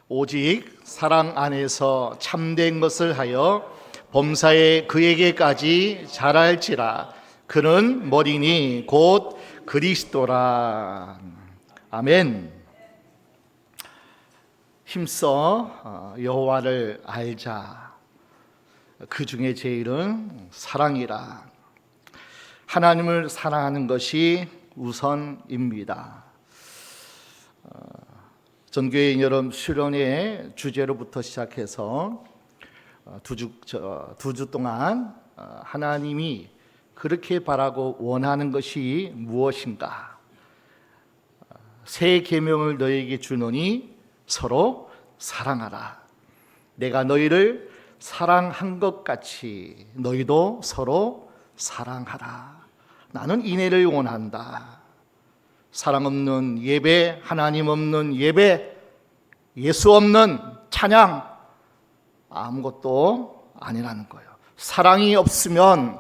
오직 사랑 안에서 참된 것을 하여 범사에 그에게까지 자랄지라. 그는 머리니 곧 그리스도라. 아멘. 힘써 여호와를 알자. 그 중에 제일은 사랑이라. 하나님을 사랑하는 것이 우선입니다. 전교회 여름 수련회 주제로부터 시작해서 두 주 동안 하나님이 그렇게 바라고 원하는 것이 무엇인가? 새 계명을 너희에게 주노니 서로 사랑하라. 내가 너희를 사랑한 것 같이 너희도 서로 사랑하라. 나는 이내를 원한다. 사랑 없는 예배, 하나님 없는 예배, 예수 없는 찬양, 아무것도 아니라는 거예요. 사랑이 없으면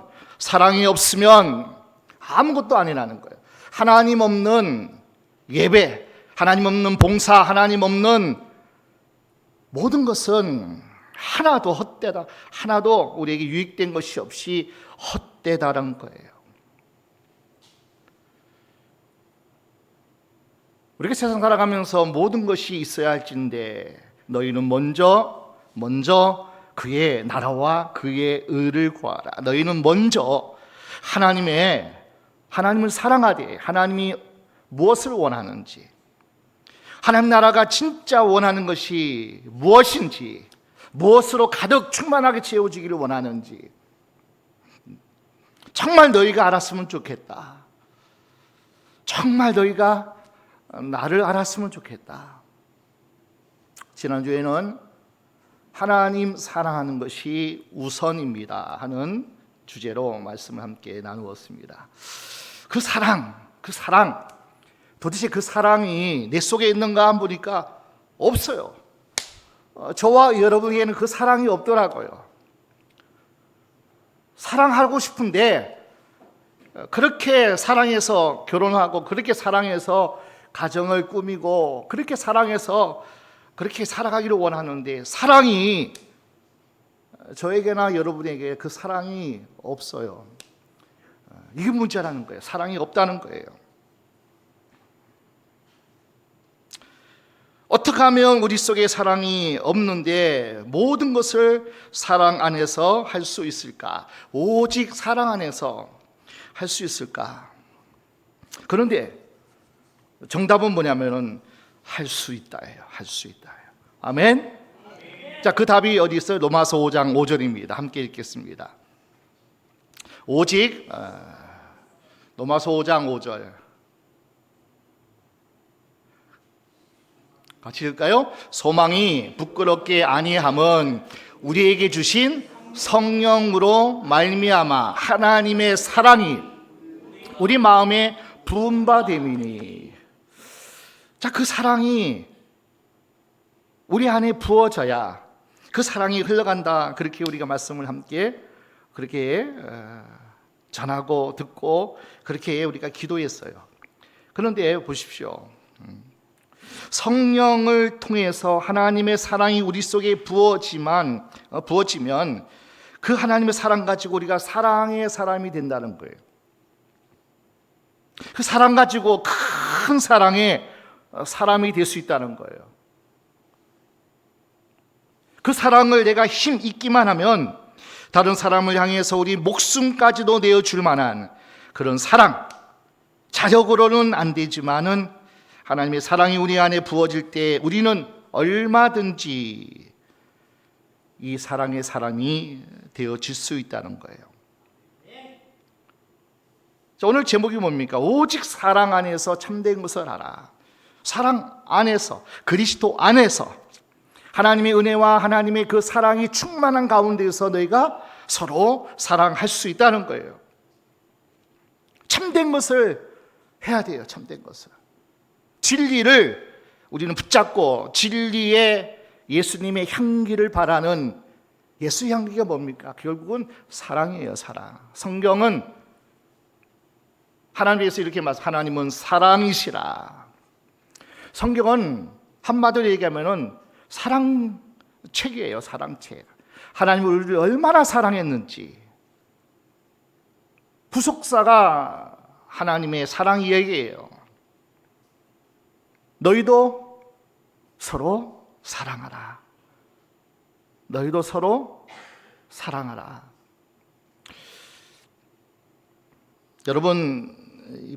아무것도 아니라는 거예요. 하나님 없는 예배, 하나님 없는 봉사, 하나님 없는 모든 것은 하나도 헛되다, 하나도 우리에게 유익된 것이 없이 헛되다는 거예요. 우리가 세상 살아가면서 모든 것이 있어야 할진데 너희는 먼저 그의 나라와 그의 의를 구하라. 너희는 먼저 하나님을 사랑하되 하나님이 무엇을 원하는지, 하나님 나라가 진짜 원하는 것이 무엇인지, 무엇으로 가득 충만하게 채워지기를 원하는지 정말 너희가 알았으면 좋겠다. 정말 너희가 나를 알았으면 좋겠다. 지난주에는 하나님 사랑하는 것이 우선입니다 하는 주제로 말씀을 함께 나누었습니다. 그 사랑, 도대체 그 사랑이 내 속에 있는가 한번 보니까 없어요. 저와 여러분에게는 그 사랑이 없더라고요. 사랑하고 싶은데 그렇게 사랑해서 결혼하고, 그렇게 사랑해서 가정을 꾸미고, 그렇게 사랑해서 그렇게 살아가기를 원하는데 사랑이, 저에게나 여러분에게 그 사랑이 없어요. 이게 문제라는 거예요. 사랑이 없다는 거예요. 어떻게 하면 우리 속에 사랑이 없는데 모든 것을 사랑 안에서 할 수 있을까? 오직 사랑 안에서 할 수 있을까? 그런데 정답은 뭐냐면은 할 수 있다예요. 할 수 있다예요. 아멘. 자, 그 답이 어디 있어요? 로마서 5장 5절입니다. 함께 읽겠습니다. 오직 로마서 5장 5절 같이 읽을까요? 소망이 부끄럽게 아니함은 우리에게 주신 성령으로 말미암아 하나님의 사랑이 우리 마음에 부은 바 됨이니. 자, 그 사랑이 우리 안에 부어져야 그 사랑이 흘러간다. 그렇게 우리가 말씀을 함께 그렇게 전하고 듣고 그렇게 우리가 기도했어요. 그런데 보십시오. 성령을 통해서 하나님의 사랑이 우리 속에 부어지면 그 하나님의 사랑 가지고 우리가 사랑의 사람이 된다는 거예요. 그 사랑 가지고 큰 사랑의 사람이 될 수 있다는 거예요. 그 사랑을 내가 힘 있기만 하면 다른 사람을 향해서 우리 목숨까지도 내어줄 만한 그런 사랑, 자력으로는 안 되지만은 하나님의 사랑이 우리 안에 부어질 때 우리는 얼마든지 이 사랑의 사람이 되어질 수 있다는 거예요. 자, 오늘 제목이 뭡니까? 오직 사랑 안에서 참된 것을 알아. 사랑 안에서, 그리스도 안에서 하나님의 은혜와 하나님의 그 사랑이 충만한 가운데서 너희가 서로 사랑할 수 있다는 거예요. 참된 것을 해야 돼요. 참된 것을. 진리를 우리는 붙잡고 진리의 예수님의 향기를 바라는 예수 향기가 뭡니까? 결국은 사랑이에요. 사랑. 성경은 하나님께서 이렇게 말씀, 하나님은 사랑이시라. 성경은 한마디로 얘기하면은 사랑책이에요. 사랑책. 하나님이 우리를 얼마나 사랑했는지. 부속사가 하나님의 사랑 이야기예요. 너희도 서로 사랑하라. 너희도 서로 사랑하라. 여러분,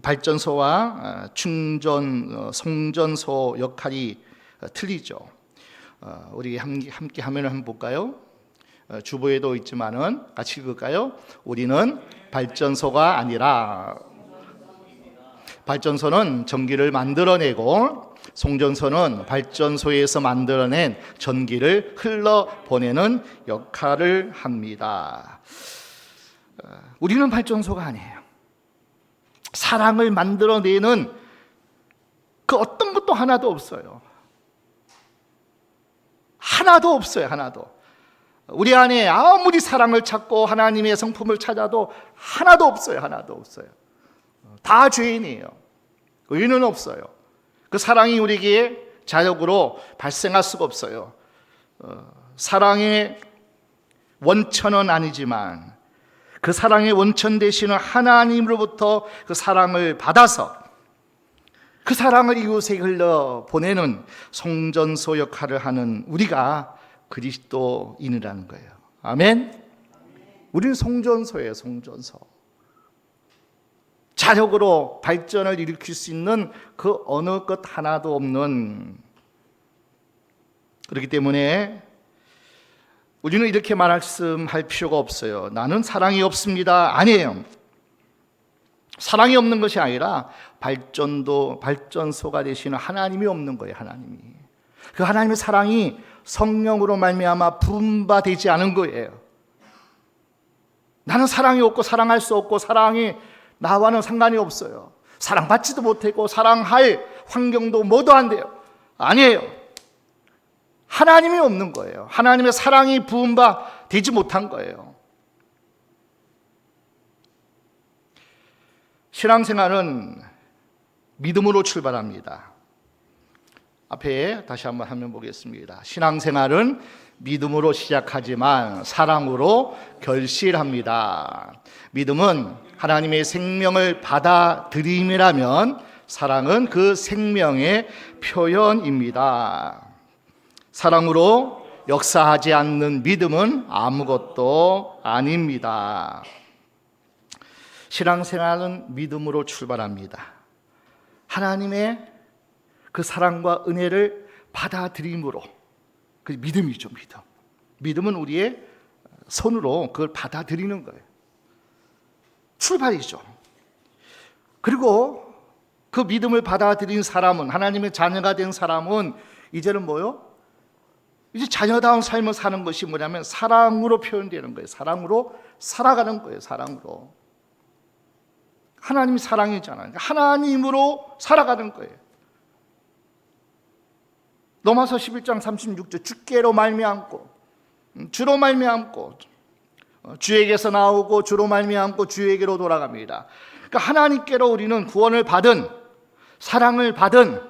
발전소와 충전, 송전소 역할이 틀리죠. 우리 함께 화면을 한번 볼까요? 주보에도 있지만은 같이 읽을까요? 우리는 발전소가 아니라, 발전소는 전기를 만들어내고 송전소는 발전소에서 만들어낸 전기를 흘러보내는 역할을 합니다. 우리는 발전소가 아니에요. 사랑을 만들어내는 그 어떤 것도 하나도 없어요. 하나도 없어요. 하나도. 우리 안에 아무리 사랑을 찾고 하나님의 성품을 찾아도 하나도 없어요. 하나도 없어요. 다 죄인이에요. 의는 없어요. 그 사랑이 우리에게 자력으로 발생할 수가 없어요. 사랑의 원천은 아니지만 그 사랑의 원천 되시는 하나님으로부터 그 사랑을 받아서 그 사랑을 이웃에 흘러 보내는 송전소 역할을 하는 우리가 그리스도인이라는 거예요. 아멘. 우리는 송전소예요. 송전소. 자력으로 발전을 일으킬 수 있는 그 어느 것 하나도 없는. 그렇기 때문에 우리는 이렇게 말씀할 필요가 없어요. 나는 사랑이 없습니다. 아니에요. 사랑이 없는 것이 아니라 발전소가 되시는 하나님이 없는 거예요. 하나님이. 그 하나님의 사랑이 성령으로 말미암아 분바되지 않은 거예요. 나는 사랑이 없고 사랑할 수 없고 사랑이 나와는 상관이 없어요. 사랑받지도 못하고 사랑할 환경도 뭐도 안 돼요. 아니에요. 하나님이 없는 거예요. 하나님의 사랑이 부음바되지 못한 거예요. 신앙생활은 믿음으로 출발합니다. 앞에 다시 한번 화면 보겠습니다. 신앙생활은 믿음으로 시작하지만 사랑으로 결실합니다. 믿음은 하나님의 생명을 받아들임이라면 사랑은 그 생명의 표현입니다. 사랑으로 역사하지 않는 믿음은 아무것도 아닙니다. 신앙생활은 믿음으로 출발합니다. 하나님의 그 사랑과 은혜를 받아들임으로, 그 믿음이죠. 믿음은 우리의 손으로 그걸 받아들이는 거예요. 출발이죠. 그리고 그 믿음을 받아들인 사람은, 하나님의 자녀가 된 사람은 이제는 뭐요? 이제 자녀다운 삶을 사는 것이 뭐냐면 사랑으로 표현되는 거예요. 사랑으로 살아가는 거예요. 사랑으로. 하나님이 사랑이잖아요. 하나님으로 살아가는 거예요. 로마서 11장 36절 주께로 말미암고 주로 말미암고 주에게서 나오고 주로 말미암고 주에게로 돌아갑니다. 그러니까 하나님께로 우리는 구원을 받은, 사랑을 받은,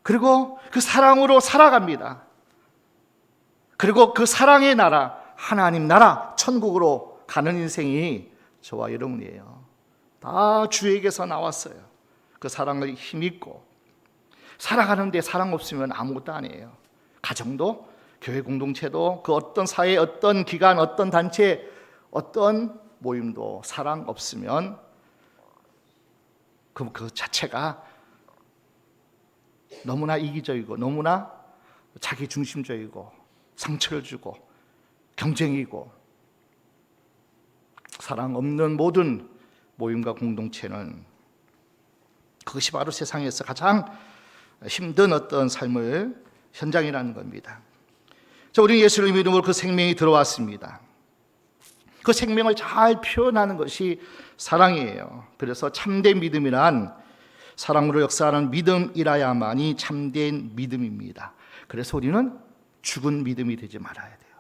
그리고 그 사랑으로 살아갑니다. 그리고 그 사랑의 나라, 하나님 나라, 천국으로 가는 인생이 저와 여러분이에요. 다 주에게서 나왔어요. 그 사랑을 힘입고 살아가는데 사랑 없으면 아무것도 아니에요. 가정도, 교회 공동체도, 그 어떤 사회, 어떤 기관, 어떤 단체, 어떤 모임도 사랑 없으면 그 자체가 너무나 이기적이고 너무나 자기 중심적이고 상처를 주고 경쟁이고, 사랑 없는 모든 모임과 공동체는 그것이 바로 세상에서 가장 힘든 어떤 삶을 현장이라는 겁니다. 자, 우리는 예수를 믿음으로 그 생명이 들어왔습니다. 그 생명을 잘 표현하는 것이 사랑이에요. 그래서 참된 믿음이란 사랑으로 역사하는 믿음이라야만이 참된 믿음입니다. 그래서 우리는 죽은 믿음이 되지 말아야 돼요.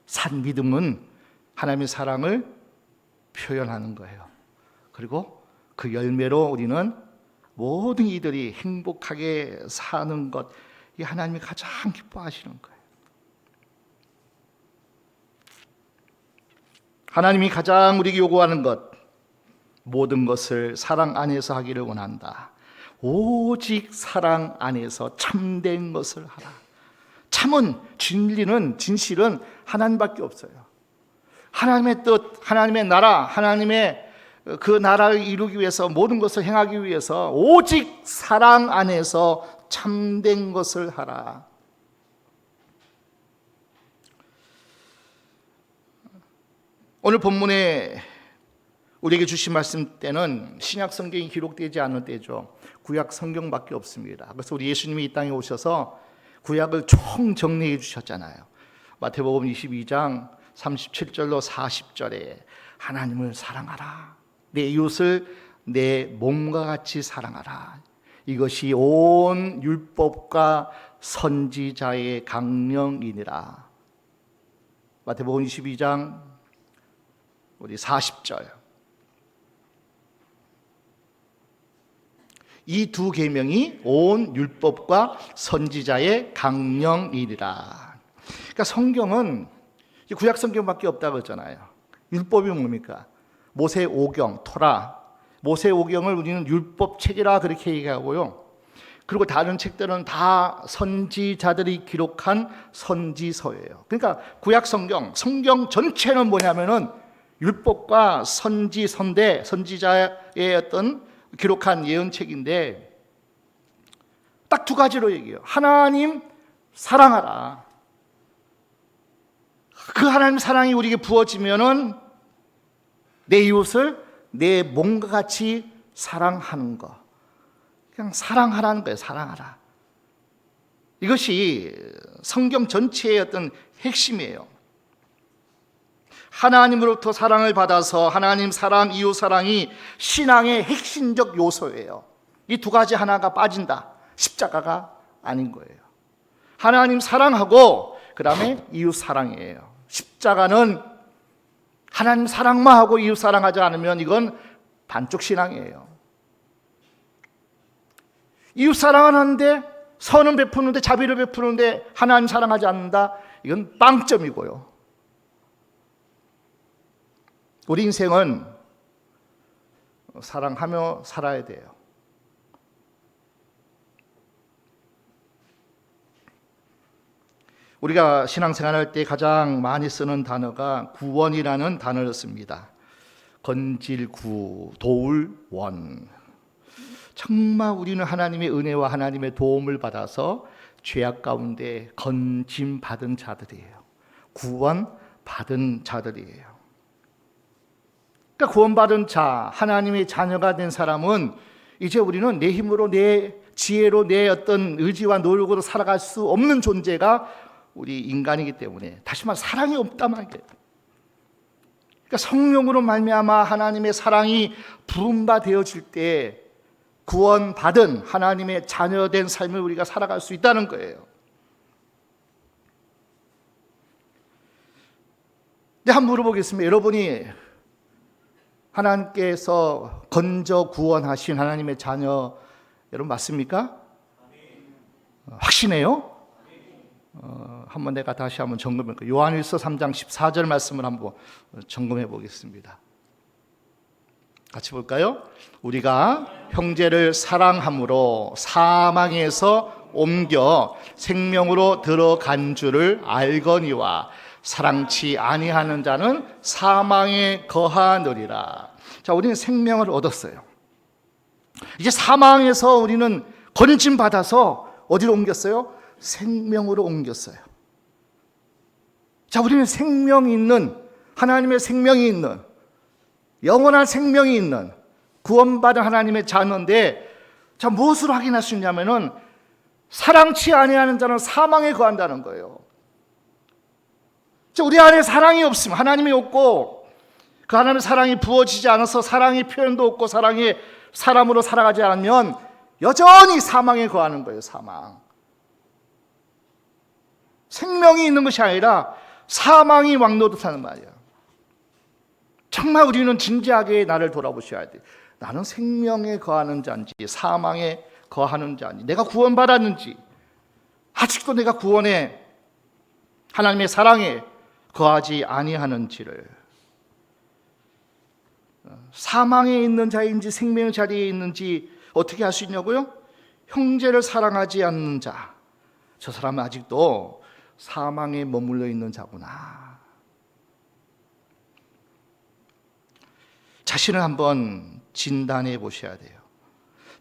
산 믿음은 하나님의 사랑을 표현하는 거예요. 그리고 그 열매로 우리는 모든 이들이 행복하게 사는 것, 이 하나님이 가장 기뻐하시는 거예요. 하나님이 가장 우리에게 요구하는 것, 모든 것을 사랑 안에서 하기를 원한다. 오직 사랑 안에서 참된 것을 하라. 참은, 진리는, 진실은 하나님밖에 없어요. 하나님의 뜻, 하나님의 나라, 하나님의 그 나라를 이루기 위해서, 모든 것을 행하기 위해서 오직 사랑 안에서 참된 것을 하라. 오늘 본문에 우리에게 주신 말씀 때는 신약 성경이 기록되지 않은 때죠. 구약 성경밖에 없습니다. 그래서 우리 예수님이 이 땅에 오셔서 구약을 총 정리해 주셨잖아요. 마태복음 22장 37절로 40절에 하나님을 사랑하라, 내 이웃을 내 몸과 같이 사랑하라, 이것이 온 율법과 선지자의 강령이니라. 마태복음 22장 우리 40절. 이 두 계명이 온 율법과 선지자의 강령이니라. 그러니까 성경은 구약 성경밖에 없다고 했잖아요. 율법이 뭡니까? 모세 오경, 토라. 모세 오경을 우리는 율법 책이라 그렇게 얘기하고요. 그리고 다른 책들은 다 선지자들이 기록한 선지서예요. 그러니까 구약 성경 전체는 뭐냐면은 율법과 선지자의 어떤 기록한 예언책인데 딱 두 가지로 얘기해요. 하나님 사랑하라. 그 하나님 사랑이 우리에게 부어지면은 내 이웃을 내 몸과 같이 사랑하는 거. 그냥 사랑하라는 거예요. 사랑하라. 이것이 성경 전체의 어떤 핵심이에요. 하나님으로부터 사랑을 받아서 하나님 사랑, 이웃 사랑이 신앙의 핵심적 요소예요. 이 두 가지 하나가 빠진다, 십자가가 아닌 거예요. 하나님 사랑하고 그 다음에 이웃 사랑이에요. 십자가는 하나님 사랑만 하고 이웃 사랑하지 않으면 이건 반쪽 신앙이에요. 이웃 사랑은 하는데, 선은 베푸는데, 자비를 베푸는데 하나님 사랑하지 않는다, 이건 빵점이고요. 우리 인생은 사랑하며 살아야 돼요. 우리가 신앙생활할 때 가장 많이 쓰는 단어가 구원이라는 단어를 씁니다. 건질구, 도울원. 정말 우리는 하나님의 은혜와 하나님의 도움을 받아서 죄악 가운데 건짐받은 자들이에요. 구원받은 자들이에요. 그러니까 구원받은 자, 하나님의 자녀가 된 사람은 이제 우리는 내 힘으로, 내 지혜로, 내 어떤 의지와 노력으로 살아갈 수 없는 존재가 우리 인간이기 때문에, 다시 말해 사랑이 없단 말이에요. 그러니까 성령으로 말미암아 하나님의 사랑이 부음바 되어질 때 구원받은 하나님의 자녀된 삶을 우리가 살아갈 수 있다는 거예요. 근데 한번 물어보겠습니다. 여러분이 하나님께서 건져 구원하신 하나님의 자녀 여러분 맞습니까? 확신해요? 한번 내가 다시 한번 점검해 볼게요. 요한일서 3장 14절 말씀을 한번 점검해 보겠습니다. 같이 볼까요? 우리가 형제를 사랑함으로 사망에서 옮겨 생명으로 들어간 줄을 알거니와 사랑치 아니하는 자는 사망에 거하느리라. 자, 우리는 생명을 얻었어요. 이제 사망에서 우리는 건짐 받아서 어디로 옮겼어요? 생명으로 옮겼어요. 자, 우리는 생명이 있는, 하나님의 생명이 있는, 영원한 생명이 있는 구원받은 하나님의 자녀인데, 자, 무엇으로 확인할 수 있냐면은 사랑치 아니하는 자는 사망에 거한다는 거예요. 자, 우리 안에 사랑이 없으면, 하나님이 없고 그 하나님의 사랑이 부어지지 않아서 사랑의 표현도 없고 사랑의 사람으로 살아가지 않으면 여전히 사망에 거하는 거예요. 사망. 생명이 있는 것이 아니라 사망이 왕노릇하는 말이야. 정말 우리는 진지하게 나를 돌아보셔야 돼. 나는 생명에 거하는 자인지 사망에 거하는 자인지, 내가 구원받았는지, 아직도 내가 구원에 하나님의 사랑에 거하지 아니하는지를, 사망에 있는 자인지 생명의 자리에 있는지 어떻게 할 수 있냐고요? 형제를 사랑하지 않는 자, 저 사람은 아직도 사망에 머물러 있는 자구나. 자신을 한번 진단해 보셔야 돼요.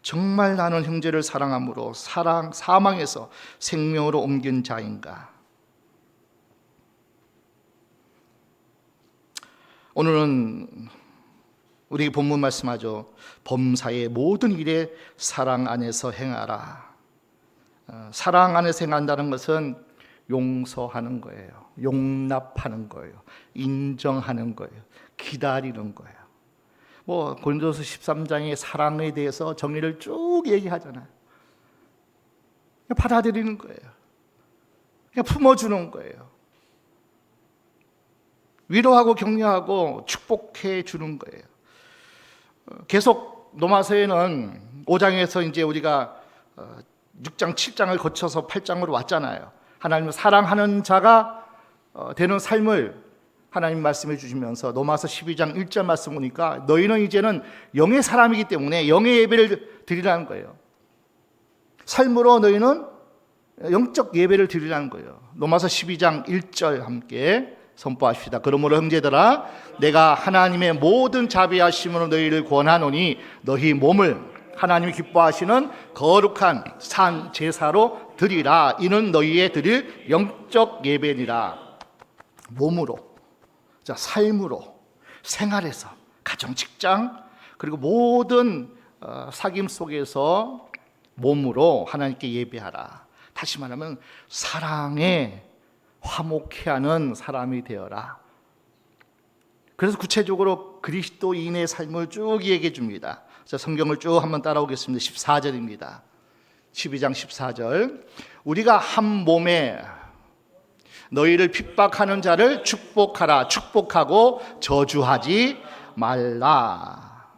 정말 나는 형제를 사랑함으로 사망에서 생명으로 옮긴 자인가? 오늘은 우리 본문 말씀하죠. 범사의 모든 일에 사랑 안에서 행하라. 사랑 안에서 행한다는 것은 용서하는 거예요. 용납하는 거예요. 인정하는 거예요. 기다리는 거예요. 고린도서 13장의 사랑에 대해서 정의를 쭉 얘기하잖아요. 그냥 받아들이는 거예요. 그냥 품어주는 거예요. 위로하고 격려하고 축복해 주는 거예요. 계속 로마서에는 5장에서 이제 우리가 6장, 7장을 거쳐서 8장으로 왔잖아요. 하나님을 사랑하는 자가 되는 삶을 하나님 말씀해 주시면서 로마서 12장 1절 말씀 보니까 너희는 이제는 영의 사람이기 때문에 영의 예배를 드리라는 거예요. 삶으로 너희는 영적 예배를 드리라는 거예요. 로마서 12장 1절 함께 선포합시다. 그러므로 형제들아, 내가 하나님의 모든 자비하심으로 너희를 권하노니 너희 몸을 하나님이 기뻐하시는 거룩한 산 제사로 드리라. 이는 너희의 드릴 영적 예배니라. 몸으로, 자, 삶으로, 생활에서, 가정, 직장, 그리고 모든 사귐 속에서 몸으로 하나님께 예배하라. 다시 말하면 사랑에 화목해하는 사람이 되어라. 그래서 구체적으로 그리스도인의 삶을 쭉 얘기해 줍니다. 자, 성경을 쭉 한번 따라오겠습니다. 14절입니다. 12장 14절. 우리가 한 몸에 너희를 핍박하는 자를 축복하라. 축복하고 저주하지 말라.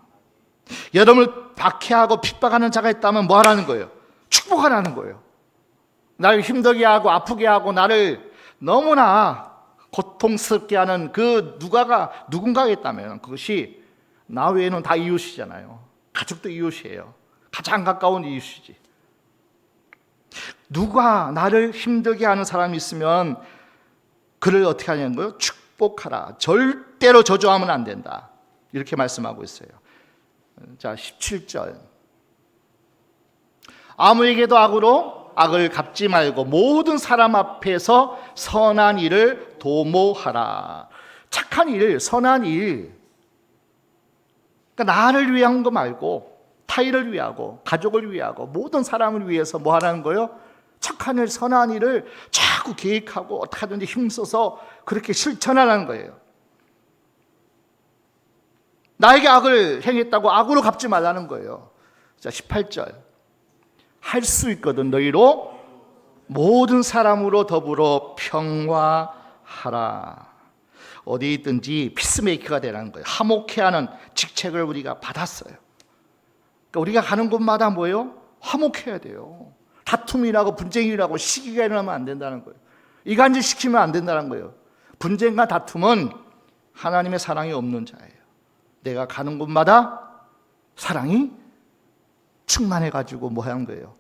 여러분을 박해하고 핍박하는 자가 있다면 뭐 하라는 거예요? 축복하라는 거예요. 나를 힘들게 하고 아프게 하고 나를 너무나 고통스럽게 하는 그 누군가가 있다면 그것이 나 외에는 다 이웃이잖아요. 가족도 이웃이에요. 가장 가까운 이웃이지. 누가 나를 힘들게 하는 사람이 있으면 그를 어떻게 하냐는 거예요? 축복하라. 절대로 저주하면 안 된다. 이렇게 말씀하고 있어요. 자, 17절. 아무에게도 악을 갚지 말고 모든 사람 앞에서 선한 일을 도모하라. 착한 일, 선한 일. 그러니까 나를 위한 거 말고 타인을 위하고 가족을 위하고 모든 사람을 위해서 뭐 하라는 거예요? 착한 일, 선한 일을 자꾸 계획하고 어떻게 하든지 힘써서 그렇게 실천하라는 거예요. 나에게 악을 행했다고 악으로 갚지 말라는 거예요. 자, 18절. 할 수 있거든 너희로 모든 사람으로 더불어 평화하라. 어디 있든지 피스메이커가 되라는 거예요. 화목해하는 직책을 우리가 받았어요. 그러니까 우리가 가는 곳마다 뭐예요? 화목해야 돼요. 다툼이라고 분쟁이라고 시기가 일어나면 안 된다는 거예요. 이간질 시키면 안 된다는 거예요. 분쟁과 다툼은 하나님의 사랑이 없는 자예요. 내가 가는 곳마다 사랑이 충만해가지고 뭐 하는 거예요?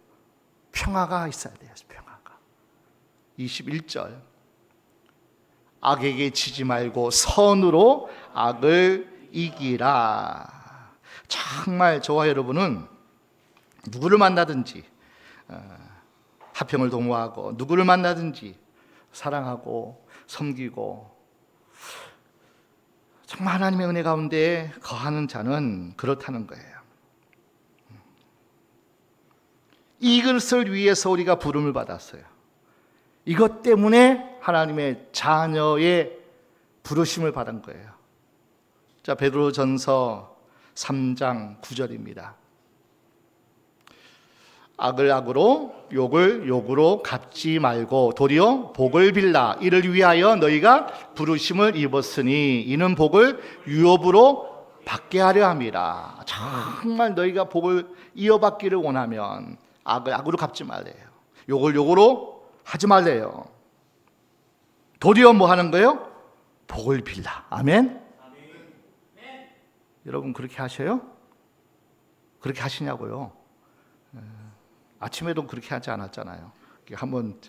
평화가 있어야 돼요. 평화가. 21절. 악에게 지지 말고 선으로 악을 이기라. 정말 저와 여러분은 누구를 만나든지 화평을 도모하고 누구를 만나든지 사랑하고 섬기고 정말 하나님의 은혜 가운데 거하는 자는 그렇다는 거예요. 이것을 위해서 우리가 부름을 받았어요. 이것 때문에 하나님의 자녀의 부르심을 받은 거예요. 자, 베드로전서 3장 9절입니다. 악을 악으로 욕을 욕으로 갚지 말고 도리어 복을 빌라. 이를 위하여 너희가 부르심을 입었으니 이는 복을 유업으로 받게 하려 함이라. 정말 너희가 복을 이어받기를 원하면 악을 악으로 갚지 말래요. 욕을 욕으로 하지 말래요. 도리어 뭐 하는 거예요? 복을 빌라. 아멘? 여러분 그렇게 하셔요? 그렇게 하시냐고요? 아침에도 그렇게 하지 않았잖아요. 한번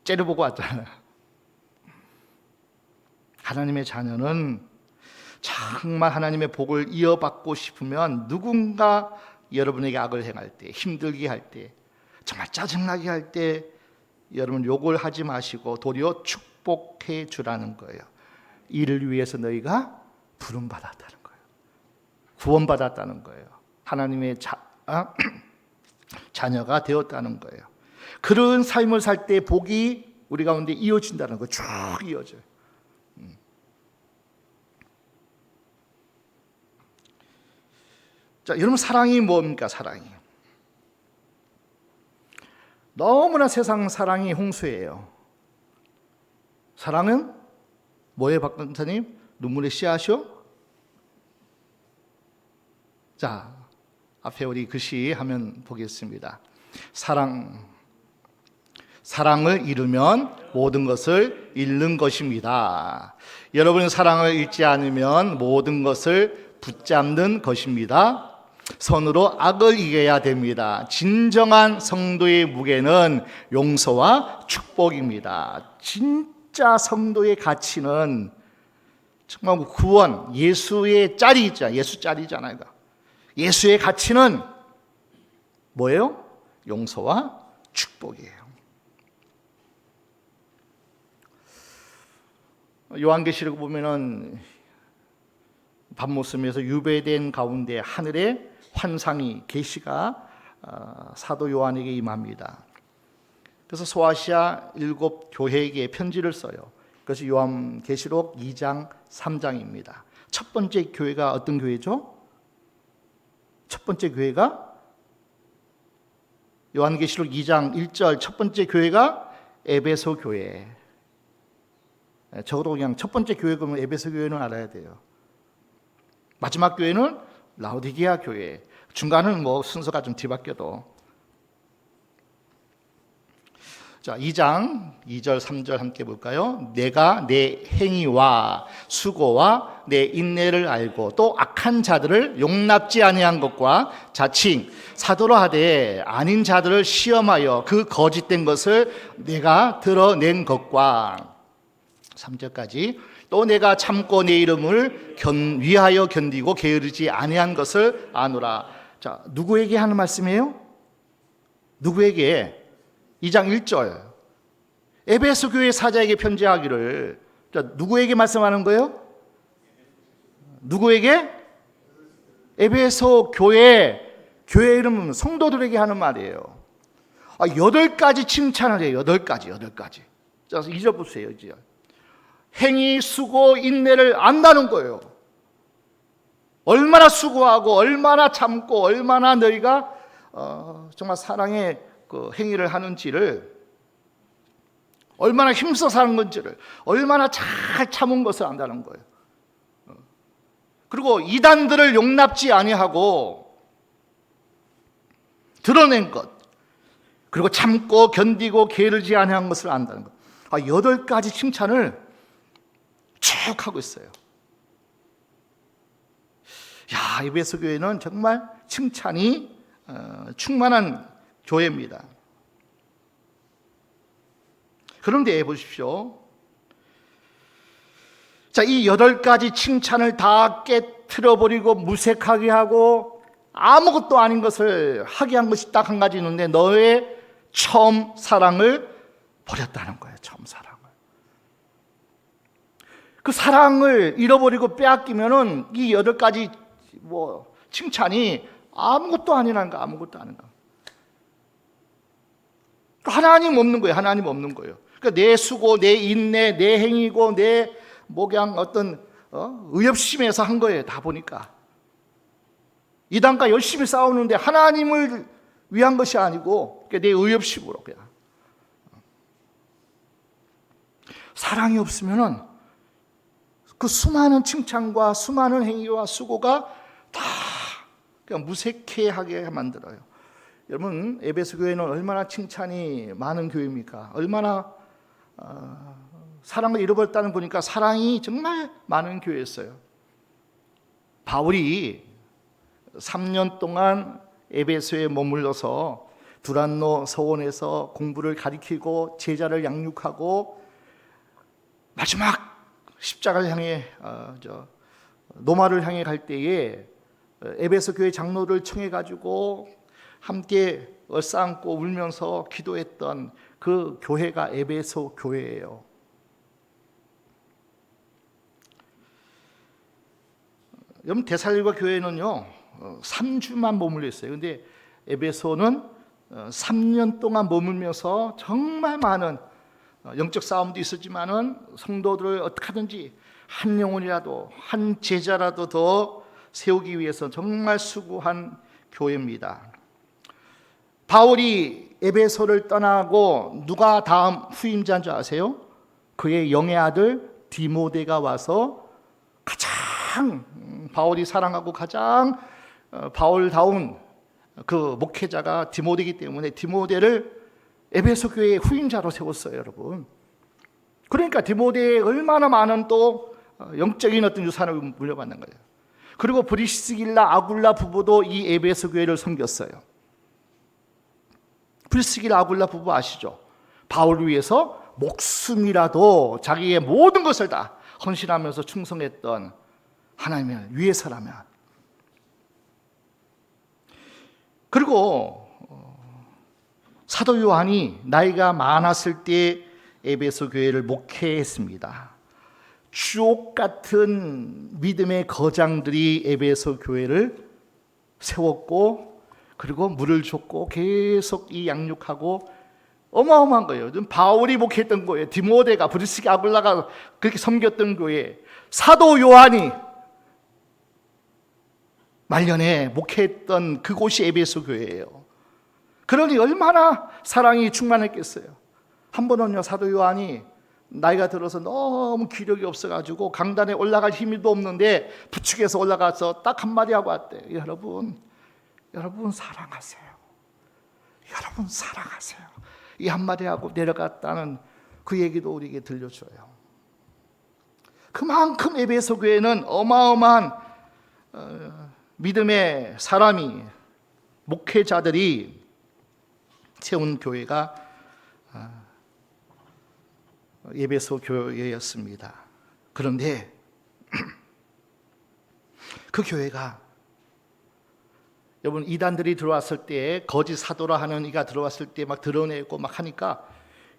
째려보고 왔잖아요. 하나님의 자녀는 정말 하나님의 복을 이어받고 싶으면 누군가 여러분에게 악을 행할 때, 힘들게 할 때, 정말 짜증나게 할 때 여러분 욕을 하지 마시고 도리어 축복해 주라는 거예요. 이를 위해서 너희가 부름받았다는 거예요. 구원받았다는 거예요. 하나님의 자녀가 되었다는 거예요. 그런 삶을 살 때 복이 우리 가운데 이어진다는 거예요. 쭉 이어져요. 자, 여러분 사랑이 뭡니까? 사랑이 너무나 세상 사랑이 홍수예요. 사랑은 뭐예요, 박근사님? 눈물의 씨앗이요? 자, 앞에 우리 글씨 하면 보겠습니다. 사랑을 잃으면 모든 것을 잃는 것입니다. 여러분 사랑을 잃지 않으면 모든 것을 붙잡는 것입니다. 선으로 악을 이겨야 됩니다. 진정한 성도의 무게는 용서와 축복입니다. 진짜 성도의 가치는 정말 구원, 예수의 짤이 있잖아요. 예수 짤이잖아요. 예수의 가치는 뭐예요? 용서와 축복이에요. 요한계시록 보면은 밤모섬에서 유배된 가운데 하늘에 환상이 계시가 사도 요한에게 임합니다. 그래서 소아시아 7 교회에게 편지를 써요. 그래서 요한계시록 2장 3장입니다. 첫 번째 교회가 어떤 교회죠? 첫 번째 교회가 요한계시록 2장 1절 첫 번째 교회가 에베소 교회. 적어도 그냥 첫 번째 교회 그러면 에베소 교회는 알아야 돼요. 마지막 교회는 라오디게아 교회. 중간은 뭐 순서가 좀 뒤바뀌어도. 자, 2장 2절 3절 함께 볼까요? 내가 내 행위와 수고와 내 인내를 알고 또 악한 자들을 용납지 아니한 것과 자칭 사도로 하되 아닌 자들을 시험하여 그 거짓된 것을 내가 드러낸 것과 3절까지 또 내가 참고 내 이름을 위하여 견디고 게으르지 아니한 것을 아노라. 자, 누구에게 하는 말씀이에요? 누구에게? 2장 1절 에베소 교회 사자에게 편지하기를. 자, 누구에게 말씀하는 거예요? 누구에게? 에베소 교회 이름은 성도들에게 하는 말이에요. 8가지 칭찬을 해요. 8가지. 자, 2절 보세요. 2절. 행위, 수고, 인내를 안다는 거예요. 얼마나 수고하고 얼마나 참고 얼마나 너희가 정말 사랑의 그 행위를 하는지를, 얼마나 힘써 사는 건지를, 얼마나 잘 참은 것을 안다는 거예요. 그리고 이단들을 용납지 아니하고 드러낸 것, 그리고 참고 견디고 게으르지 아니한 것을 안다는 것. 8가지 칭찬을 쭉 하고 있어요. 야, 에베소 교회는 정말 칭찬이 충만한 교회입니다. 그런데 보십시오. 자, 이 8가지 칭찬을 다 깨트려버리고 무색하게 하고 아무것도 아닌 것을 하게 한 것이 딱 한 가지 있는데 너의 처음 사랑을 버렸다는 거예요. 처음 사랑을. 그 사랑을 잃어버리고 빼앗기면은 이 8가지 칭찬이 아무것도 아니라는 거, 아무것도 아닌 거. 하나님 없는 거예요. 하나님 없는 거예요. 그러니까 내 수고, 내 인내, 내 행위고 내 그냥 어떤 의협심에서 한 거예요. 다 보니까 이단과 열심히 싸우는데 하나님을 위한 것이 아니고 내 의협심으로 그냥. 사랑이 없으면은 그 수많은 칭찬과 수많은 행위와 수고가 다 그냥 무색해하게 만들어요. 여러분, 에베소 교회는 얼마나 칭찬이 많은 교회입니까? 얼마나 사랑을 잃어버렸다는 거니까 사랑이 정말 많은 교회였어요. 바울이 3년 동안 에베소에 머물러서 두란노 서원에서 공부를 가리키고 제자를 양육하고 마지막 십자가를 향해 노마를 향해 갈 때에 에베소 교회 장로를 청해 가지고 함께 얼싸안고 울면서 기도했던 그 교회가 에베소 교회예요. 여러분, 데살로니가 교회는요 3주만 머물러 있어요. 근데 에베소는 3년 동안 머물면서 정말 많은 영적 싸움도 있었지만은 성도들을 어떻게 하든지 한 영혼이라도 한 제자라도 더 세우기 위해서 정말 수고한 교회입니다. 바울이 에베소를 떠나고 누가 다음 후임자인 줄 아세요? 그의 영의 아들 디모데가 와서 가장 바울이 사랑하고 가장 바울다운 그 목회자가 디모데이기 때문에 디모데를 에베소 교회의 후임자로 세웠어요, 여러분. 그러니까 디모데에 얼마나 많은 또 영적인 어떤 유산을 물려받는 거예요. 그리고 브리스길라 아굴라 부부도 이 에베소 교회를 섬겼어요. 브리스길라 아굴라 부부 아시죠? 바울을 위해서 목숨이라도 자기의 모든 것을 다 헌신하면서 충성했던 하나님을 위해서라면. 그리고 사도 요한이 나이가 많았을 때 에베소 교회를 목회했습니다. 주옥 같은 믿음의 거장들이 에베소 교회를 세웠고, 그리고 물을 줬고 계속 이 양육하고 어마어마한 거예요. 바울이 목회했던 거예요. 디모데가 브리스가 아굴라가 그렇게 섬겼던 교회, 사도 요한이 말년에 목회했던 그곳이 에베소 교회예요. 그러니 얼마나 사랑이 충만했겠어요. 한 번은요, 사도 요한이 나이가 들어서 너무 기력이 없어가지고 강단에 올라갈 힘도 없는데 부축해서 올라가서 딱 한마디 하고 왔대요. 여러분 사랑하세요. 여러분 사랑하세요. 이 한마디 하고 내려갔다는 그 얘기도 우리에게 들려줘요. 그만큼 에베소 교회는 어마어마한 믿음의 사람이, 목회자들이 세운 교회가 에베소 교회였습니다. 그런데 그 교회가, 여러분, 이단들이 들어왔을 때, 거짓 사도라 하는 이가 들어왔을 때 막 드러내고 막 하니까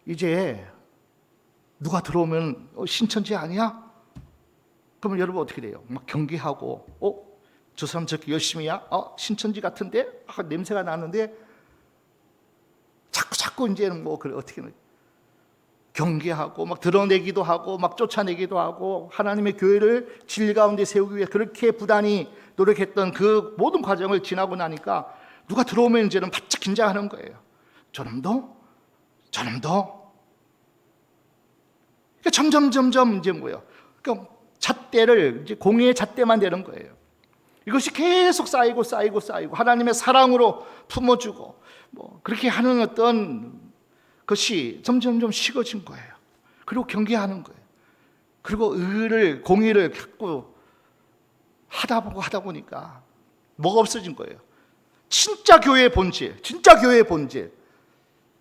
이제 누가 들어오면 신천지 아니야? 그러면 여러분 어떻게 돼요? 막 경계하고, 저 사람 저렇게 열심히야? 신천지 같은데? 냄새가 나는데? 자꾸 이제는 어떻게 경계하고 막 드러내기도 하고 막 쫓아내기도 하고 하나님의 교회를 진리 가운데 세우기 위해 그렇게 부단히 노력했던 그 모든 과정을 지나고 나니까 누가 들어오면 이제는 바짝 긴장하는 거예요. 저놈도. 그러니까 점점 이제 그러니까 잣대를 이제 공의의 잣대만 되는 거예요. 이것이 계속 쌓이고 하나님의 사랑으로 품어주고 그렇게 하는 어떤 것이 점점 식어진 거예요. 그리고 경계하는 거예요. 그리고 공의를 갖고 하다 보니까 뭐가 없어진 거예요. 진짜 교회의 본질,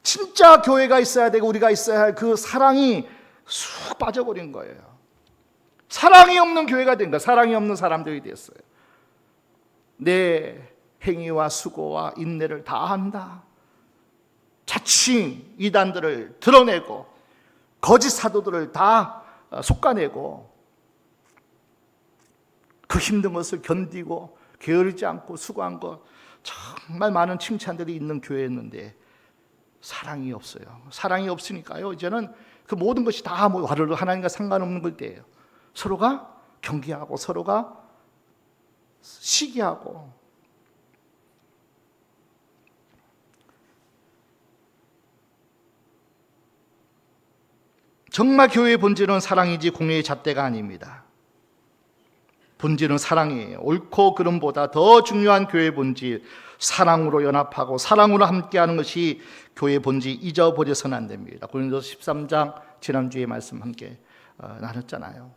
진짜 교회가 있어야 되고 우리가 있어야 할 그 사랑이 쑥 빠져버린 거예요. 사랑이 없는 교회가 된 거예요. 사랑이 없는 사람들이 됐어요. 내 행위와 수고와 인내를 다한다. 자칭 이단들을 드러내고 거짓 사도들을 다 솎아내고 그 힘든 것을 견디고 게으르지 않고 수고한 것, 정말 많은 칭찬들이 있는 교회였는데 사랑이 없어요. 사랑이 없으니까요, 이제는 그 모든 것이 다 와르르 하나님과 상관없는 걸 때예요. 서로가 경계하고 서로가 시기하고. 정말 교회의 본질은 사랑이지 공의의 잣대가 아닙니다. 본질은 사랑이에요. 옳고 그름보다 더 중요한 교회의 본질, 사랑으로 연합하고 사랑으로 함께하는 것이 교회의 본질. 잊어버려서는 안 됩니다. 고린도서 13장 지난주에 말씀 함께 나눴잖아요.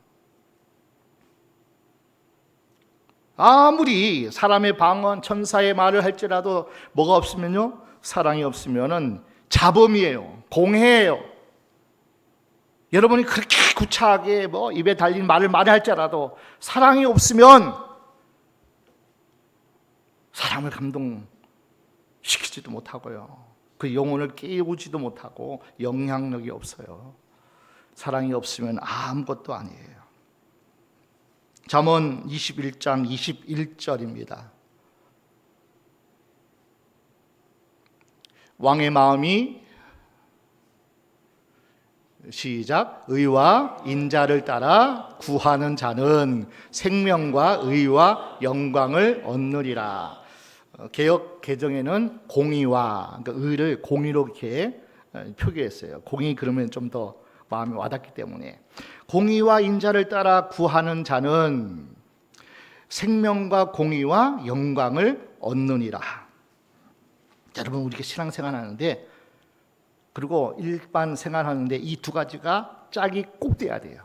아무리 사람의 방언, 천사의 말을 할지라도 뭐가 없으면요, 사랑이 없으면은 자범이에요. 공해예요. 여러분이 그렇게 구차하게 뭐 입에 달린 말을 많이 할지라도 사랑이 없으면 사람을 감동시키지도 못하고요, 그 영혼을 깨우지도 못하고 영향력이 없어요. 사랑이 없으면 아무것도 아니에요. 잠언 21장 21절입니다. 왕의 마음이 시작, 의와 인자를 따라 구하는 자는 생명과 의와 영광을 얻느리라. 개역 개정에는 공의와, 그러니까 의를 공의로 이렇게 표기했어요. 공의 그러면 좀 더 마음이 와닿기 때문에, 공의와 인자를 따라 구하는 자는 생명과 공의와 영광을 얻느니라. 여러분, 우리가 신앙생활 하는데, 그리고 일반 생활하는데 이 두 가지가 짝이 꼭 돼야 돼요.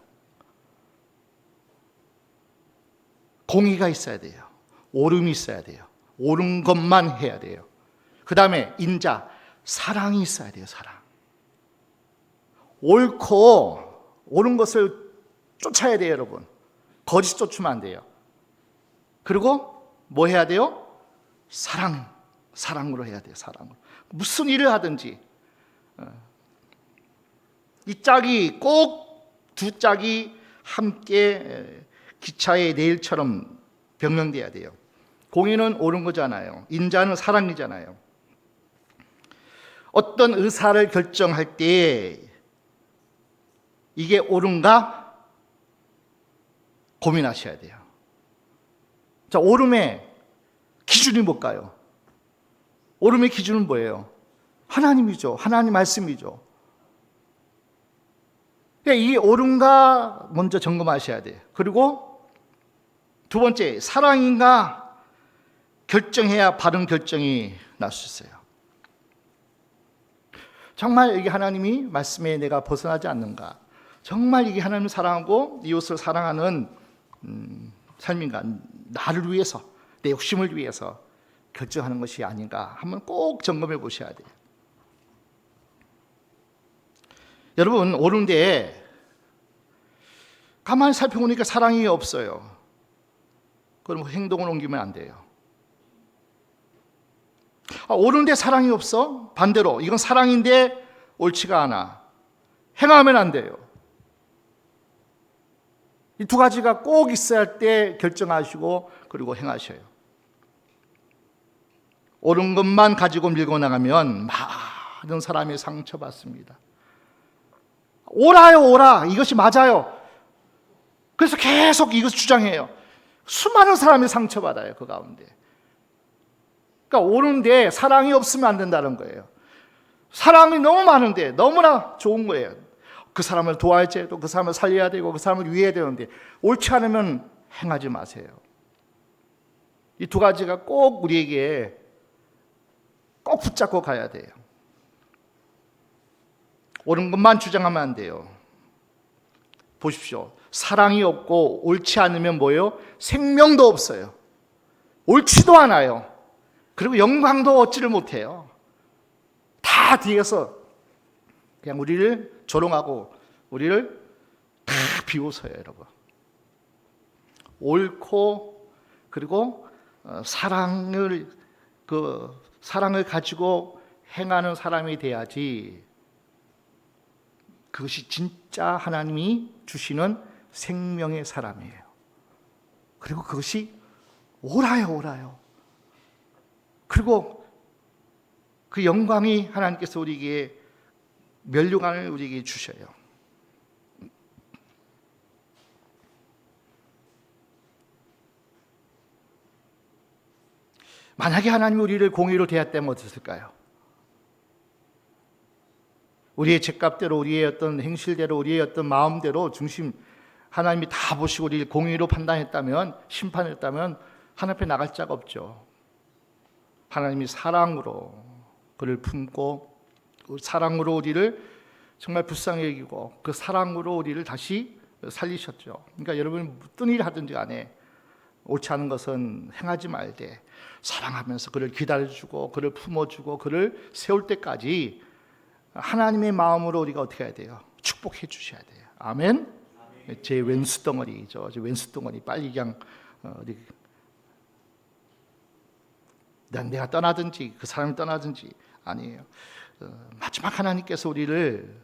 공의가 있어야 돼요. 옳음이 있어야 돼요. 옳은 것만 해야 돼요. 그 다음에 인자, 사랑이 있어야 돼요. 사랑. 옳고 옳은 것을 쫓아야 돼요. 여러분, 거짓 쫓으면 안 돼요. 그리고 뭐 해야 돼요? 사랑으로 해야 돼요. 사랑으로. 무슨 일을 하든지 이 짝이 꼭 두 짝이 함께 기차의 레일처럼 병행돼야 돼요. 공의는 옳은 거잖아요. 인자는 사랑이잖아요. 어떤 의사를 결정할 때 이게 옳은가 고민하셔야 돼요. 자, 옳음의 기준이 뭘까요? 옳음의 기준은 뭐예요? 하나님이죠. 하나님 말씀이죠. 이 옳은가 먼저 점검하셔야 돼요. 그리고 두 번째, 사랑인가 결정해야 바른 결정이 날 수 있어요. 정말 이게 하나님이 말씀에 내가 벗어나지 않는가, 정말 이게 하나님을 사랑하고 이웃을 사랑하는 삶인가, 나를 위해서, 내 욕심을 위해서 결정하는 것이 아닌가 한번 꼭 점검해 보셔야 돼요. 여러분, 옳은데 가만히 살펴보니까 사랑이 없어요. 그럼 행동을 옮기면 안 돼요. 옳은데 사랑이 없어? 반대로 이건 사랑인데 옳지가 않아. 행하면 안 돼요. 이 두 가지가 꼭 있어야 할 때 결정하시고 그리고 행하셔요. 옳은 것만 가지고 밀고 나가면 많은 사람이 상처받습니다. 옳아요, 옳아. 이것이 맞아요. 그래서 계속 이것을 주장해요. 수많은 사람이 상처받아요, 그 가운데. 그러니까 옳은데 사랑이 없으면 안 된다는 거예요. 사랑이 너무 많은데 너무나 좋은 거예요. 그 사람을 도와야지, 또 그 사람을 살려야 되고 그 사람을 위해야 되는데 옳지 않으면 행하지 마세요. 이 두 가지가 꼭 우리에게 꼭 붙잡고 가야 돼요. 옳은 것만 주장하면 안 돼요. 보십시오. 사랑이 없고 옳지 않으면 뭐예요? 생명도 없어요. 옳지도 않아요. 그리고 영광도 얻지를 못해요. 다 뒤에서 그냥 우리를 조롱하고 우리를 다 비웃어요, 여러분. 옳고 그리고 사랑을 가지고 행하는 사람이 돼야지 그것이 진짜 하나님이 주시는 생명의 사람이에요. 그리고 그것이 옳아요. 그리고 그 영광이 하나님께서 우리에게 면류관을 우리에게 주셔요. 만약에 하나님이 우리를 공의로 대했다면 어땠을까요? 우리의 죄값대로, 우리의 어떤 행실대로, 우리의 어떤 마음대로 하나님이 다 보시고 우리를 공의로 판단했다면, 심판했다면 하나님 앞에 나갈 자가 없죠. 하나님이 사랑으로 그를 품고 사랑으로 우리를 정말 불쌍히 여기고 그 사랑으로 우리를 다시 살리셨죠. 그러니까 여러분 어떤 일 하든지 간에 옳지 않은 것은 행하지 말되 사랑하면서 그를 기다려주고 그를 품어주고 그를 세울 때까지 하나님의 마음으로 우리가 어떻게 해야 돼요? 축복해 주셔야 돼요. 아멘. 제 왼수 덩어리죠. 제 왼수 덩어리 빨리 그냥 내가 떠나든지 그 사람이 떠나든지 아니에요. 마지막 하나님께서 우리를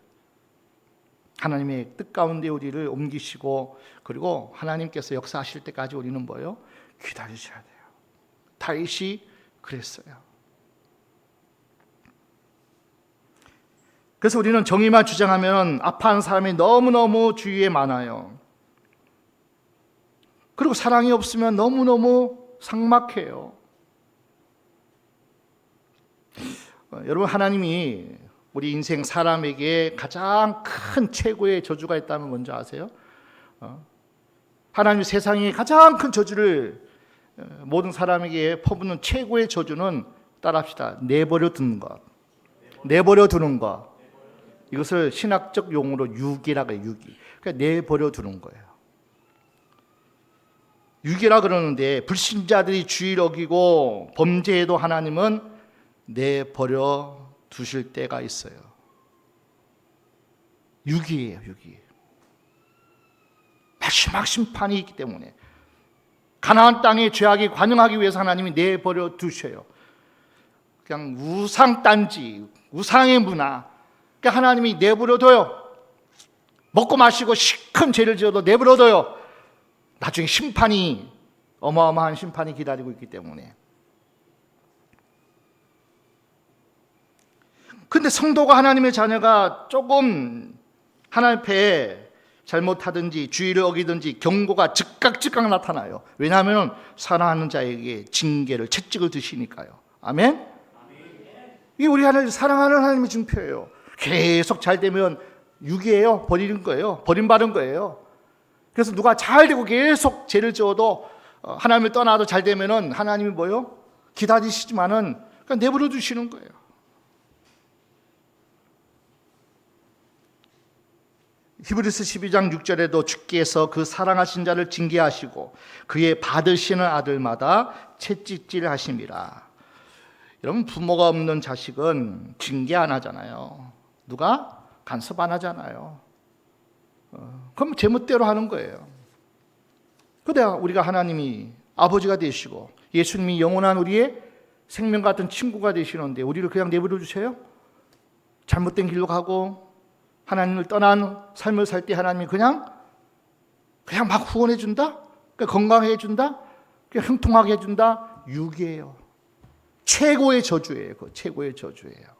하나님의 뜻 가운데 우리를 옮기시고 그리고 하나님께서 역사하실 때까지 우리는 뭐예요? 기다리셔야 돼요. 다윗이 그랬어요. 그래서 우리는 정의만 주장하면 아파하는 사람이 너무너무 주위에 많아요. 그리고 사랑이 없으면 너무너무 삭막해요. 여러분, 하나님이 우리 인생 사람에게 가장 큰 최고의 저주가 있다면 뭔지 아세요? 하나님이 세상에 가장 큰 저주를 모든 사람에게 퍼붓는 최고의 저주는 따라합시다. 내버려 두는 것. 내버려 두는 것. 이것을 신학적 용어로 유기라고 해요. 유기. 그러니까 내버려 두는 거예요. 유기라 그러는데 불신자들이 주의를 어기고 범죄해도 하나님은 내버려 두실 때가 있어요. 유기예요, 유기. 마지막 심판이 있기 때문에 가나안 땅의 죄악이 관영하기 위해서 하나님이 내버려 두셔요. 그냥 우상 딴지, 우상의 문화. 그러니까 하나님이 내버려 둬요. 먹고 마시고 시큰 죄를 지어도 내버려 둬요. 나중에 심판이, 어마어마한 심판이 기다리고 있기 때문에. 근데 성도가 하나님의 자녀가 조금 하나님 앞에 잘못하든지 주의를 어기든지 경고가 즉각 나타나요. 왜냐하면 사랑하는 자에게 징계를, 채찍을 드시니까요. 아멘? 이게 우리 하나님 사랑하는 하나님의 증표예요. 계속 잘 되면 유기예요. 버리는 거예요. 버림받은 거예요. 그래서 누가 잘 되고 계속 죄를 지어도 하나님을 떠나도 잘 되면은 하나님이 뭐요? 기다리시지만은 그냥 내버려 두시는 거예요. 히브리서 12장 6절에도 주께서 그 사랑하신 자를 징계하시고 그의 받으시는 아들마다 채찍질 하심이라. 여러분, 부모가 없는 자식은 징계 안 하잖아요. 누가? 간섭 안 하잖아요. 그럼 제멋대로 하는 거예요. 그래야 우리가 하나님이 아버지가 되시고 예수님이 영원한 우리의 생명 같은 친구가 되시는데 우리를 그냥 내버려 주세요? 잘못된 길로 가고 하나님을 떠난 삶을 살 때 하나님이 그냥 막 후원해 준다? 건강해 준다? 형통하게 해 준다? 유기예요. 최고의 저주예요. 그 최고의 저주예요.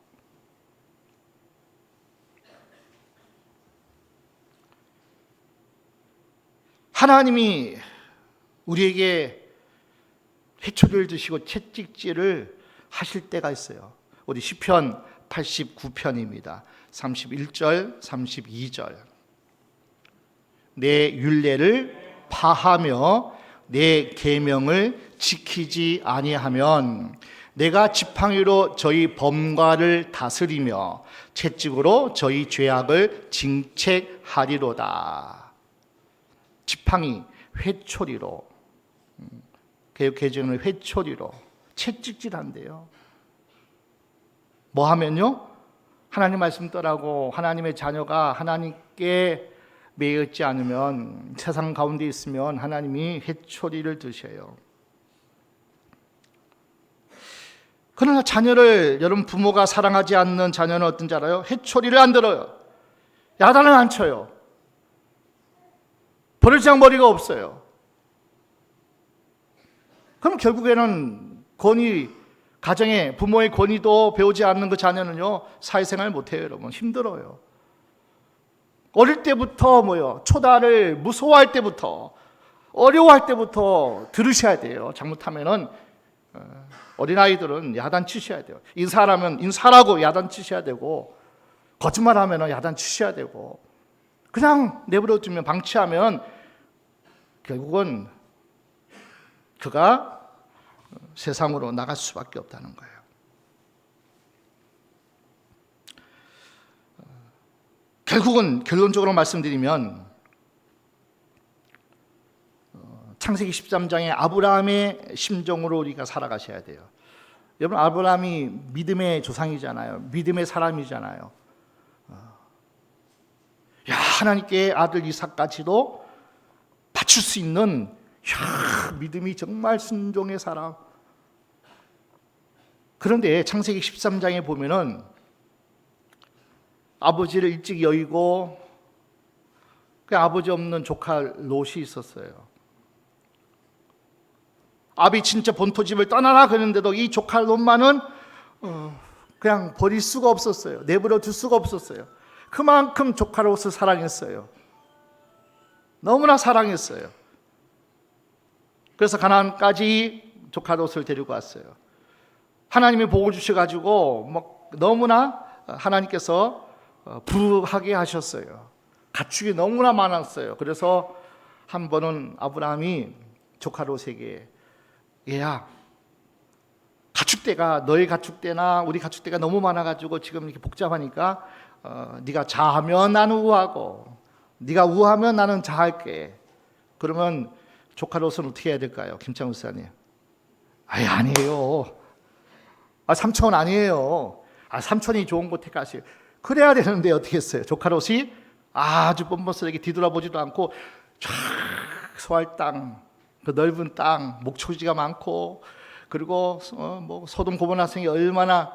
하나님이 우리에게 회초리를 드시고 채찍질을 하실 때가 있어요. 우리 시편 89편입니다. 31절, 32절. 내 율례를 파하며 내 계명을 지키지 아니하면 내가 지팡이로 저희 범과를 다스리며 채찍으로 저희 죄악을 징책하리로다. 지팡이, 회초리로, 개혁개정을 회초리로 채찍질한대요. 뭐 하면요? 하나님 말씀 떠나고 하나님의 자녀가 하나님께 매여있지 않으면, 세상 가운데 있으면 하나님이 회초리를 드셔요. 그러나 자녀를, 여러분 부모가 사랑하지 않는 자녀는 어떤지 알아요? 회초리를 안 들어요. 야단을 안 쳐요. 버르장머리가 없어요. 그럼 결국에는 가정에 부모의 권위도 배우지 않는 그 자녀는요, 사회생활 못해요. 여러분 힘들어요. 어릴 때부터 초다를 무서워할 때부터, 어려워할 때부터 들으셔야 돼요. 잘못하면은 어린아이들은 야단치셔야 돼요. 인사하면 인사라고 야단치셔야 되고, 거짓말하면 야단치셔야 되고, 그냥 내버려 두면, 방치하면 결국은 그가 세상으로 나갈 수밖에 없다는 거예요. 결국은 결론적으로 말씀드리면 창세기 13장의 아브라함의 심정으로 우리가 살아가셔야 돼요. 여러분, 아브라함이 믿음의 조상이잖아요. 믿음의 사람이잖아요. 하나님께 아들 이삭까지도 바칠 수 있는 믿음이 정말 순종의 사람. 그런데 창세기 13장에 보면은 아버지를 일찍 여의고 그 아버지 없는 조카 롯이 있었어요. 아비 진짜 본토집을 떠나라 그랬는데도 이 조카 롯만은 그냥 버릴 수가 없었어요. 내버려 둘 수가 없었어요. 그만큼 조카 롯을 사랑했어요. 너무나 사랑했어요. 그래서 가나안까지 조카 롯을 데리고 왔어요. 하나님이 복을 주셔가지고 너무나 하나님께서 부하게 하셨어요. 가축이 너무나 많았어요. 그래서 한 번은 아브라함이 조카 롯에게, 얘야, 가축대가 너의 가축대나 우리 가축대가 너무 많아가지고 지금 이렇게 복잡하니까 네가 자하면 나는 우하고 네가 우하면 나는 자할게. 그러면 조카 롯은 어떻게 해야 될까요? 김창우 목사님. 아니에요. 삼촌 아니에요. 삼촌이 좋은 곳에 가세요. 그래야 되는데 어떻게 했어요? 조카 롯이 아주 뻔뻔스럽게 뒤돌아보지도 않고 쫙 소할 땅, 그 넓은 땅, 목초지가 많고, 그리고 소돔 고모라성이 얼마나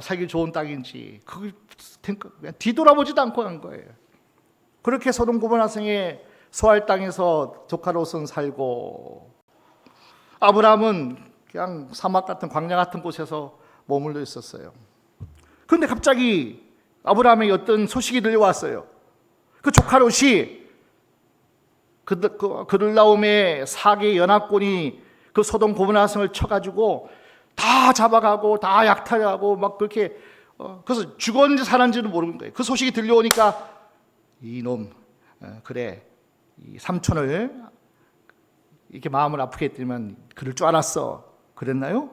살기 좋은 땅인지 그걸 그냥 뒤돌아보지도 않고 간 거예요. 그렇게 소돔 고모라성의 소할 땅에서 조카 롯은 살고, 아브라함은 그냥 사막 같은 광야 같은 곳에서 머물러 있었어요. 그런데 갑자기 아브라함에게 어떤 소식이 들려왔어요. 그 조카 롯이 그들라움의 4개 연합군이 그 소돔 고모라성을 쳐가지고 다 잡아가고 다 약탈하고 막 그렇게 그래서 죽었는지 살았는지도 모르는 거예요. 그 소식이 들려오니까 이놈, 그래, 이 삼촌을 이렇게 마음을 아프게 했더니만 그럴 줄 알았어. 그랬나요?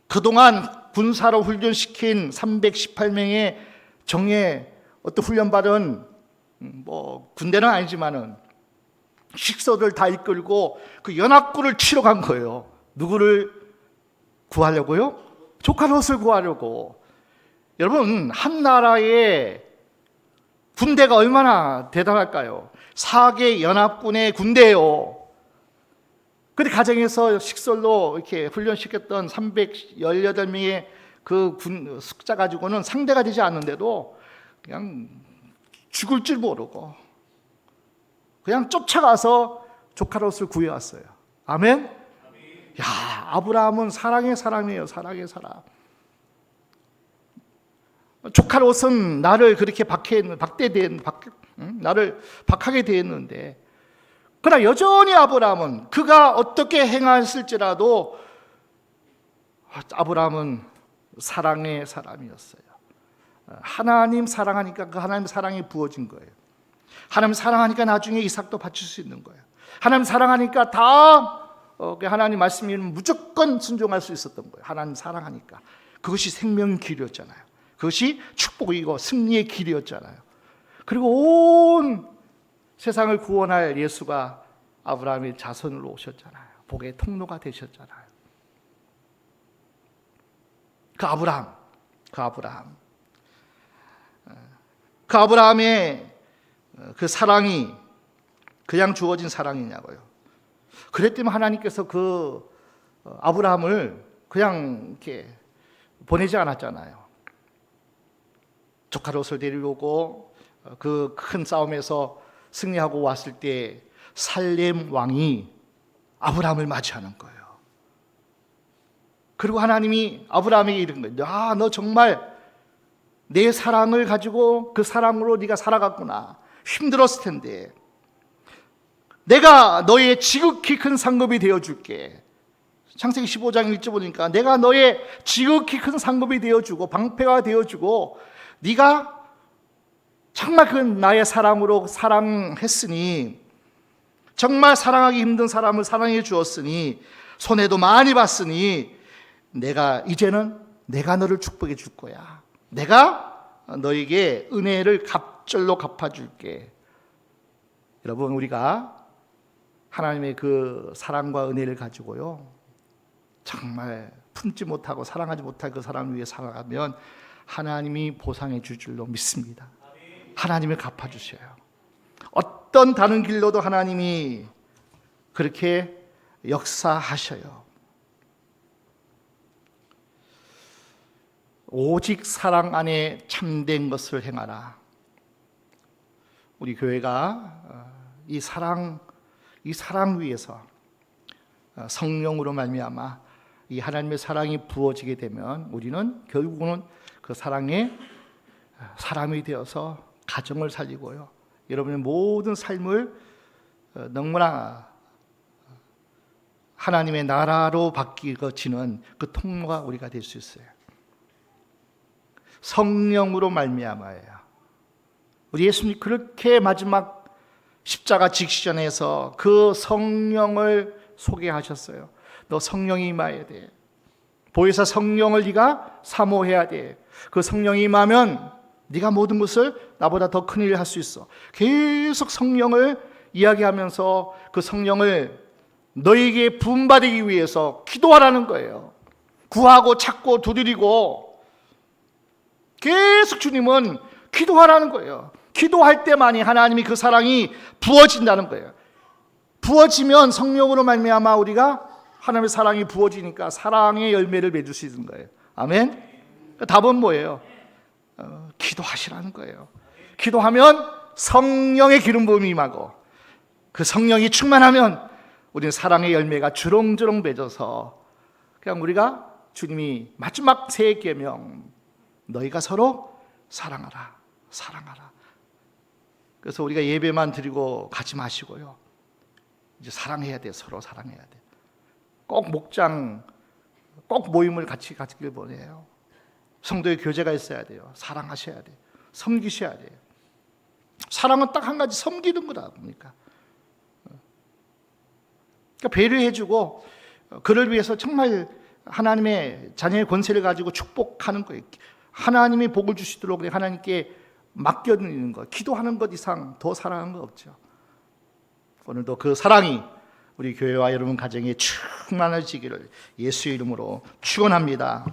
그동안 군사로 훈련시킨 318명의 정예 어떤 훈련받은 군대는 아니지만은 식소들 다 이끌고 그 연합군을 치러 간 거예요. 누구를 구하려고요? 조카 롯을 구하려고. 여러분, 한 나라의 군대가 얼마나 대단할까요? 4개 연합군의 군대예요. 근데 가정에서 식솔로 이렇게 훈련시켰던 318명의 그 군 숫자 가지고는 상대가 되지 않는데도 그냥 죽을 줄 모르고 그냥 쫓아가서 조카 롯을 구해왔어요. 아멘? 야, 아브라함은 사랑의 사람이에요. 사랑의 사람. 조카 롯은 나를 그렇게 나를 박하게 대했는데, 그러나 여전히 아브라함은 그가 어떻게 행했을지라도 아브라함은 사랑의 사람이었어요. 하나님 사랑하니까 그 하나님 사랑이 부어진 거예요. 하나님 사랑하니까 나중에 이삭도 바칠 수 있는 거예요. 하나님 사랑하니까 다 하나님 말씀이면 무조건 순종할 수 있었던 거예요. 하나님 사랑하니까. 그것이 생명 길이었잖아요. 그것이 축복이고 승리의 길이었잖아요. 그리고 온 세상을 구원할 예수가 아브라함의 자손으로 오셨잖아요. 복의 통로가 되셨잖아요. 그 아브라함의 그 사랑이 그냥 주어진 사랑이냐고요. 그랬더니 하나님께서 그 아브라함을 그냥 이렇게 보내지 않았잖아요. 조카 롯을 데리고 그 큰 싸움에서 승리하고 왔을 때 살렘 왕이 아브라함을 맞이하는 거예요. 그리고 하나님이 아브라함에게 이런 거예요. 너 정말 내 사랑을 가지고 그 사랑으로 네가 살아갔구나. 힘들었을 텐데 내가 너의 지극히 큰 상급이 되어줄게. 창세기 15장 1절 보니까 내가 너의 지극히 큰 상급이 되어주고 방패가 되어주고 네가 정말 그 나의 사랑으로 사랑했으니 정말 사랑하기 힘든 사람을 사랑해 주었으니 손해도 많이 봤으니 이제는 내가 너를 축복해 줄 거야. 내가 너에게 은혜를 갑절로 갚아줄게. 여러분, 우리가 하나님의 그 사랑과 은혜를 가지고요, 정말 품지 못하고 사랑하지 못할 그 사람을 위해 살아가면 하나님이 보상해 줄 줄로 믿습니다. 하나님이 갚아주셔요. 어떤 다른 길로도 하나님이 그렇게 역사하셔요. 오직 사랑 안에 참된 것을 행하라. 우리 교회가 이 사랑 위에서 성령으로 말미암아 이 하나님의 사랑이 부어지게 되면 우리는 결국은 그 사랑의 사람이 되어서 가정을 살리고요, 여러분의 모든 삶을 너무나 하나님의 나라로 바뀌어지는 그 통로가 우리가 될 수 있어요. 성령으로 말미암아예요. 우리 예수님 그렇게 마지막 십자가 직전에서 그 성령을 소개하셨어요. 너 성령이 임해야 돼. 보혜사 성령을 네가 사모해야 돼. 그 성령이 임하면 네가 모든 것을 나보다 더 큰 일을 할 수 있어. 계속 성령을 이야기하면서 그 성령을 너에게 부음받기 위해서 기도하라는 거예요. 구하고 찾고 두드리고 계속 주님은 기도하라는 거예요. 기도할 때만이 하나님이 그 사랑이 부어진다는 거예요. 부어지면 성령으로 말미암아 우리가 하나님의 사랑이 부어지니까 사랑의 열매를 맺을 수 있는 거예요. 아멘. 답은 뭐예요? 기도하시라는 거예요. 기도하면 성령의 기름 부음이 임하고 그 성령이 충만하면 우리는 사랑의 열매가 주렁주렁 맺어서 그냥 우리가 주님이 마지막 새 계명, 너희가 서로 사랑하라, 사랑하라. 그래서 우리가 예배만 드리고 가지 마시고요, 이제 사랑해야 돼. 서로 사랑해야 돼. 꼭 목장, 꼭 모임을 같이 가지길 원해요. 성도의 교제가 있어야 돼요. 사랑하셔야 돼요. 섬기셔야 돼요. 사랑은 딱 한 가지, 섬기는 거다 보니까. 그러니까 배려해주고 그를 위해서 정말 하나님의 자녀의 권세를 가지고 축복하는 거예요. 하나님이 복을 주시도록 하나님께 맡겨드리는 것, 기도하는 것 이상 더 사랑하는 거 없죠. 오늘도 그 사랑이 우리 교회와 여러분 가정에 충만해지기를 예수의 이름으로 축원합니다.